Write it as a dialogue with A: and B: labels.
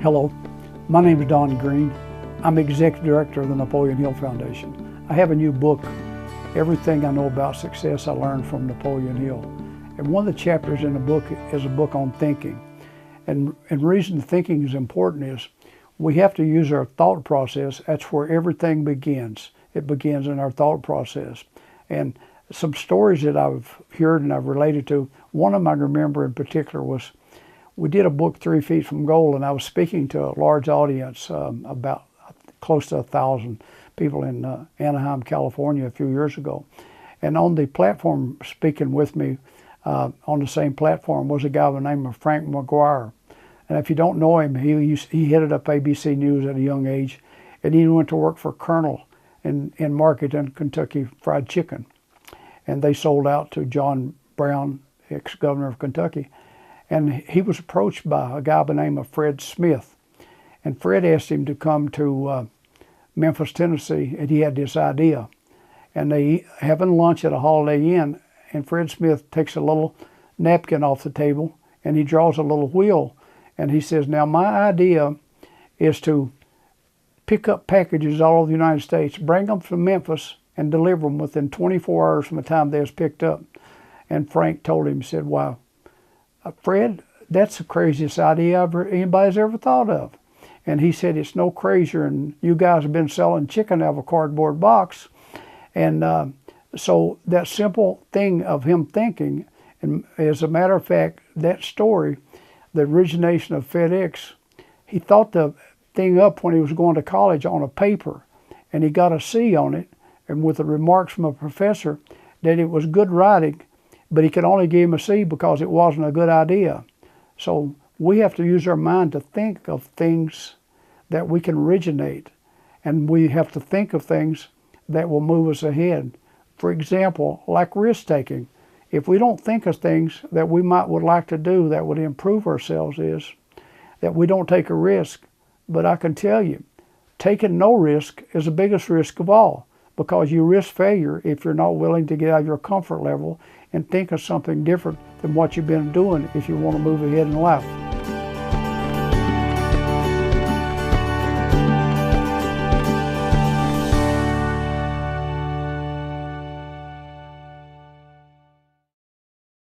A: Hello, my name is Don Green. I'm Executive Director of the Napoleon Hill Foundation. I have a new book, Everything I Know About Success I Learned from Napoleon Hill. And one of the chapters in the book is a book on thinking. And the reason thinking is important is we have to use our thought process. That's where everything begins. It begins in our thought process. And some stories that I've heard and I've related to, one of them I remember in particular was, we did a book, 3 Feet from Gold, and I was speaking to a large audience, about close to 1,000 people in Anaheim, California a few years ago. And on the platform speaking with me, on the same platform, was a guy by the name of Frank McGuire. And if you don't know him, he headed up ABC News at a young age, and he went to work for Colonel in marketing Kentucky Fried Chicken. And they sold out to John Brown, ex-governor of Kentucky. And he was approached by a guy by the name of Fred Smith. And Fred asked him to come to Memphis, Tennessee, and he had this idea. And they having lunch at a Holiday Inn, and Fred Smith takes a little napkin off the table, and he draws a little wheel. And he says, now my idea is to pick up packages all over the United States, bring them from Memphis, and deliver them within 24 hours from the time they was picked up. And Frank told him, he said, wow, Fred, that's the craziest idea anybody's ever thought of. And he said, it's no crazier, and you guys have been selling chicken out of a cardboard box. And so that simple thing of him thinking, and as a matter of fact, that story, the origination of FedEx, he thought the thing up when he was going to college on a paper, and he got a C on it, and with the remarks from a professor that it was good writing, but he could only give him a C because it wasn't a good idea. So we have to use our mind to think of things that we can originate, and we have to think of things that will move us ahead. For example, like risk-taking. If we don't think of things that we would like to do that would improve ourselves, is that we don't take a risk. But I can tell you, taking no risk is the biggest risk of all, because you risk failure if you're not willing to get out of your comfort level and think of something different than what you've been doing if you want to move ahead in life.